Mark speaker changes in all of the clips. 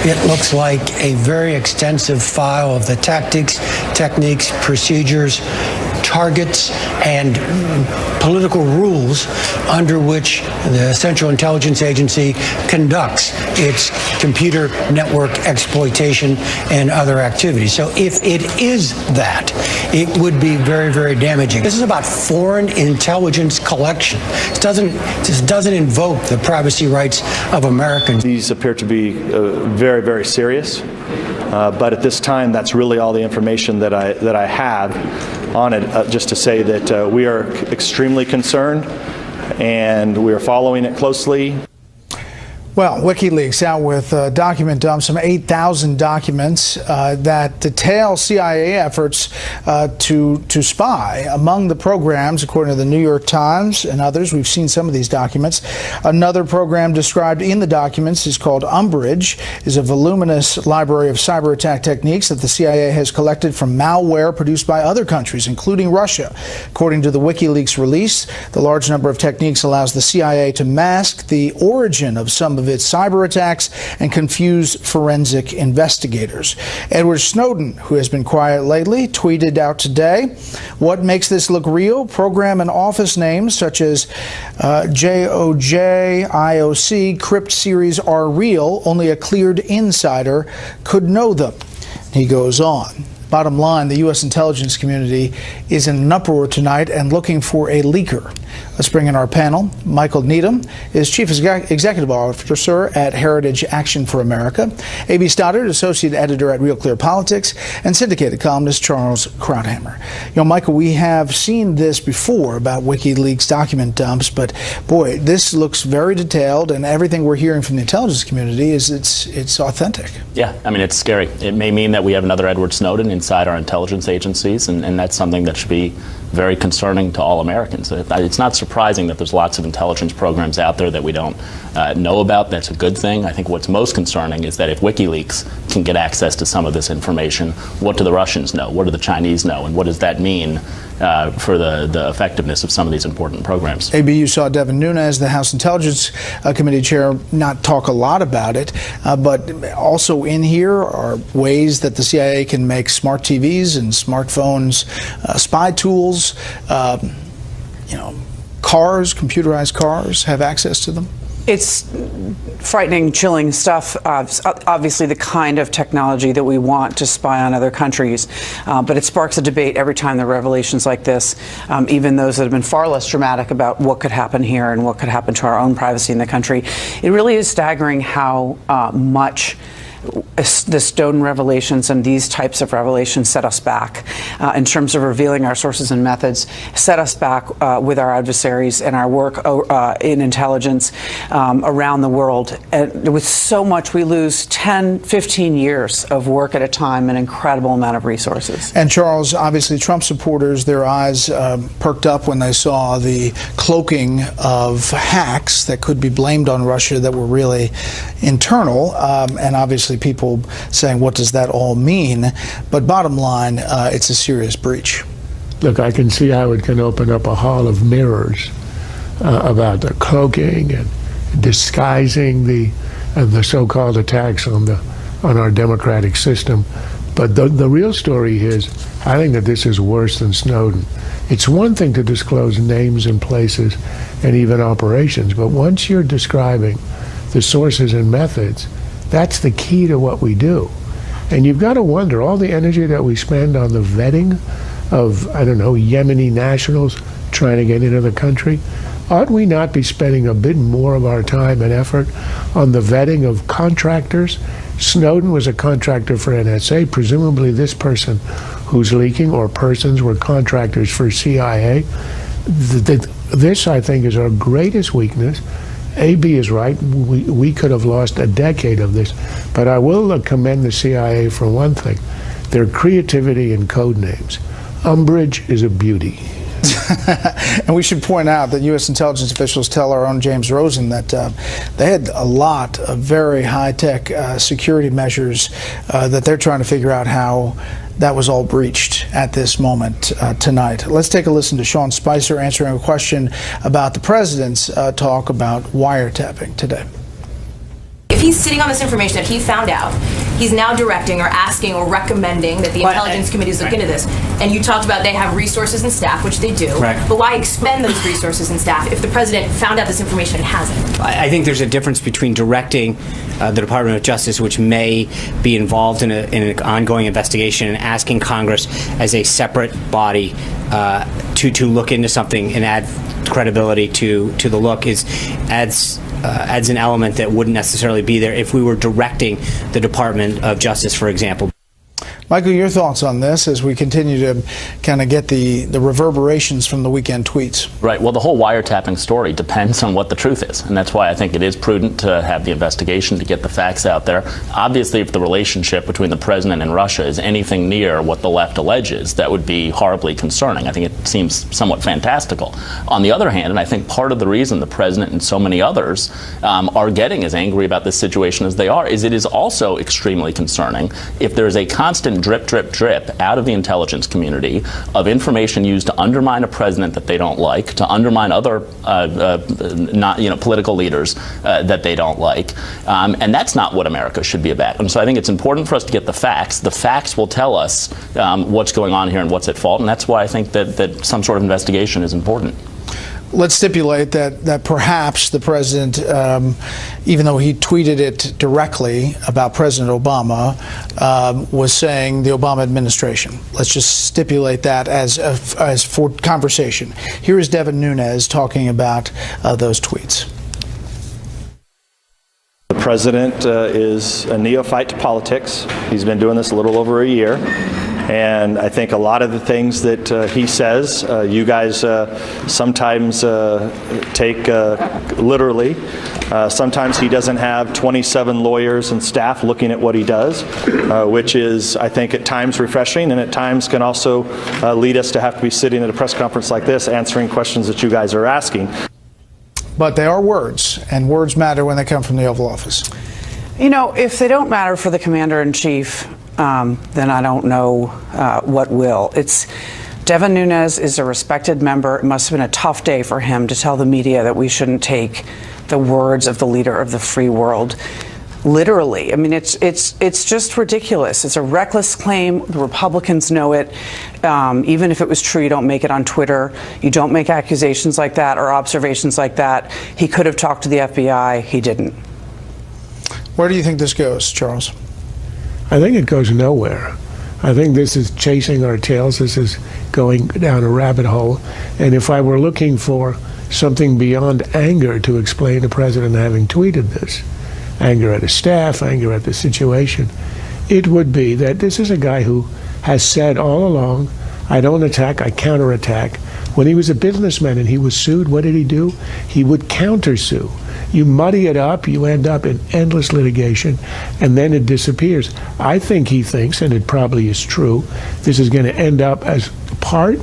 Speaker 1: It looks like a very extensive file of the tactics, techniques, procedures, targets, and political rules under which the Central Intelligence Agency conducts its computer network exploitation and other activities. So if it is that, it would be very, very damaging. This is about foreign intelligence collection. This doesn't invoke the privacy rights of Americans.
Speaker 2: These appear to be very, very serious. But at this time, that's really all the information that I have on it, just to say that we are extremely concerned and we are following it closely.
Speaker 3: Well, Wikileaks out with document dumps, some 8,000 documents that detail CIA efforts to spy. Among the programs, according to the New York Times and others, we've seen some of these documents. Another program described in the documents is called Umbrage, is a voluminous library of cyber attack techniques that the CIA has collected from malware produced by other countries, including Russia. According to the Wikileaks release, the large number of techniques allows the CIA to mask the origin of some of its cyber attacks and confuse forensic investigators. Edward Snowden, who has been quiet lately, tweeted out today, "What makes this look real? Program and office names such as JOJ, IOC, Crypt series are real. Only a cleared insider could know them." He goes on. Bottom line, the U.S. intelligence community is in an uproar tonight and looking for a leaker. Let's bring in our panel. Michael Needham is Chief Executive Officer at Heritage Action for America. A.B. Stoddard, Associate Editor at Real Clear Politics, and syndicated columnist Charles Krauthammer. You know, Michael, we have seen this before about WikiLeaks document dumps, but boy, this looks very detailed, and everything we're hearing from the intelligence community is it's authentic.
Speaker 4: Yeah, I mean, it's scary. It may mean that we have another Edward Snowden inside our intelligence agencies, and that's something that should be very concerning to all Americans. It's not surprising that there's lots of intelligence programs out there that we don't know about. That's a good thing. I think what's most concerning is that if WikiLeaks can get access to some of this information, what do the Russians know? What do the Chinese know? And what does that mean for the effectiveness of some of these important programs?
Speaker 3: A.B., you saw Devin Nunes, the House Intelligence Committee chair, not talk a lot about it, but also in here are ways that the CIA can make smart TVs and smartphones spy tools. Cars, computerized cars, have access to them.
Speaker 5: It's frightening, chilling stuff. Obviously the kind of technology that we want to spy on other countries. But it sparks a debate every time there are revelations like this, even those that have been far less dramatic about what could happen here and what could happen to our own privacy in the country. It really is staggering how much the Snowden revelations and these types of revelations set us back in terms of revealing our sources and methods, set us back with our adversaries and our work in intelligence around the world. And with so much, we lose 10, 15 years of work at a time, an incredible amount of resources.
Speaker 3: And Charles, obviously Trump supporters, their eyes perked up when they saw the cloaking of hacks that could be blamed on Russia that were really internal, and obviously people saying, what does that all mean? But bottom line, it's a serious breach.
Speaker 6: Look, I can see how it can open up a hall of mirrors about the cloaking and disguising the so-called attacks on our democratic system. But the real story is, I think that this is worse than Snowden. It's one thing to disclose names and places and even operations, but once you're describing the sources and methods, that's the key to what we do. And you've got to wonder, all the energy that we spend on the vetting of, I don't know, Yemeni nationals trying to get into the country, ought we not be spending a bit more of our time and effort on the vetting of contractors? Snowden was a contractor for NSA. Presumably this person who's leaking, or persons, were contractors for CIA. This, I think, is our greatest weakness. A.B. is right. We could have lost a decade of this. But I will commend the CIA for one thing, their creativity in code names. Umbrage is a beauty.
Speaker 3: And we should point out that U.S. intelligence officials tell our own James Rosen that they had a lot of very high-tech security measures that they're trying to figure out how that was all breached at this moment tonight. Let's take a listen to Sean Spicer answering a question about the president's talk about wiretapping today.
Speaker 7: if he's sitting on this information that he found out, he's now directing or asking or recommending that the Intelligence Committees look into this. And you talked about they have resources and staff, which they do.
Speaker 8: Right.
Speaker 7: But why expend those resources and staff if the president found out this information and hasn't?
Speaker 8: I think there's a difference between directing the Department of Justice, which may be involved in an ongoing investigation, and asking Congress as a separate body to look into something and add credibility to the look adds an element that wouldn't necessarily be there if we were directing the Department of Justice, for example.
Speaker 3: Michael, your thoughts on this as we continue to kind of get the reverberations from the weekend tweets?
Speaker 4: Right. Well, the whole wiretapping story depends on what the truth is. And that's why I think it is prudent to have the investigation to get the facts out there. Obviously, if the relationship between the president and Russia is anything near what the left alleges, that would be horribly concerning. I think it seems somewhat fantastical. On the other hand, and I think part of the reason the president and so many others are getting as angry about this situation as they are is it is also extremely concerning if there is a constant drip, drip, drip out of the intelligence community of information used to undermine a president that they don't like, to undermine other political leaders that they don't like. And that's not what America should be about. And so I think it's important for us to get the facts. The facts will tell us what's going on here and what's at fault. And that's why I think that some sort of investigation is important.
Speaker 3: Let's stipulate that perhaps the president, even though he tweeted it directly about President Obama, was saying the Obama administration. Let's just stipulate that as for conversation. Here is Devin Nunes talking about those tweets.
Speaker 2: The president is a neophyte to politics. He's been doing this a little over a year. And I think a lot of the things that he says, you guys sometimes take literally. Sometimes he doesn't have 27 lawyers and staff looking at what he does, which is, I think, at times refreshing, and at times can also lead us to have to be sitting at a press conference like this answering questions that you guys are asking.
Speaker 3: But they are words, and words matter when they come from the Oval Office.
Speaker 5: You know, if they don't matter for the commander-in-chief, then I don't know what will. Devin Nunes is a respected member. It must have been a tough day for him to tell the media that we shouldn't take the words of the leader of the free world literally. I mean, it's just ridiculous. It's a reckless claim. The Republicans know it. Even if it was true, you don't make it on Twitter. You don't make accusations like that or observations like that. He could have talked to the FBI. He didn't.
Speaker 3: Where do you think this goes, Charles?
Speaker 6: I think it goes nowhere. I think this is chasing our tails. This is going down a rabbit hole. And if I were looking for something beyond anger to explain the president having tweeted this, anger at his staff, anger at the situation, it would be that this is a guy who has said all along, I don't attack, I counterattack. When he was a businessman and he was sued, what did he do? He would countersue. You muddy it up, you end up in endless litigation, and then it disappears. I think he thinks, and it probably is true, this is going to end up as part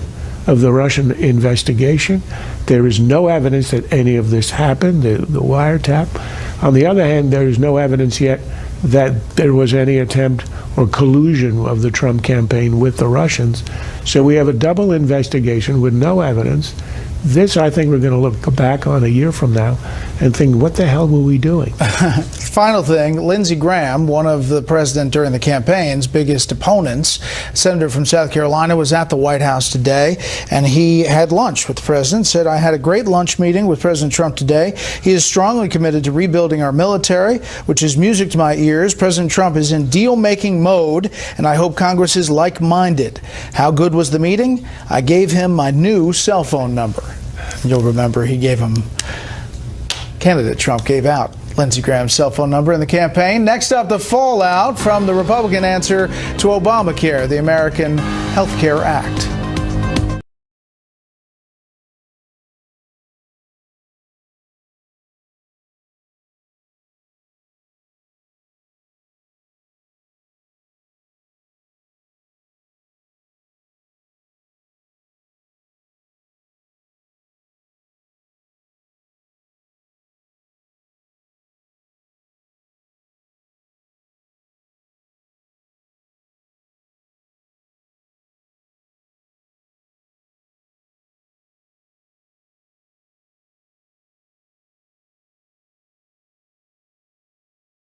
Speaker 6: of the Russian investigation. There is no evidence that any of this happened, the wiretap. On the other hand, there is no evidence yet that there was any attempt or collusion of the Trump campaign with the Russians. So we have a double investigation with no evidence. This, I think, we're going to look back on a year from now and think, what the hell were we doing?
Speaker 3: Final thing, Lindsey Graham, one of the president during the campaign's biggest opponents, senator from South Carolina, was at the White House today, and he had lunch with the president, said, I had a great lunch meeting with President Trump today. He is strongly committed to rebuilding our military, which is music to my ears. President Trump is in deal-making mode, and I hope Congress is like-minded. How good was the meeting? I gave him my new cell phone number. You'll remember he gave him, candidate Trump gave out Lindsey Graham's cell phone number in the campaign. Next up, the fallout from the Republican answer to Obamacare, the American Health Care Act.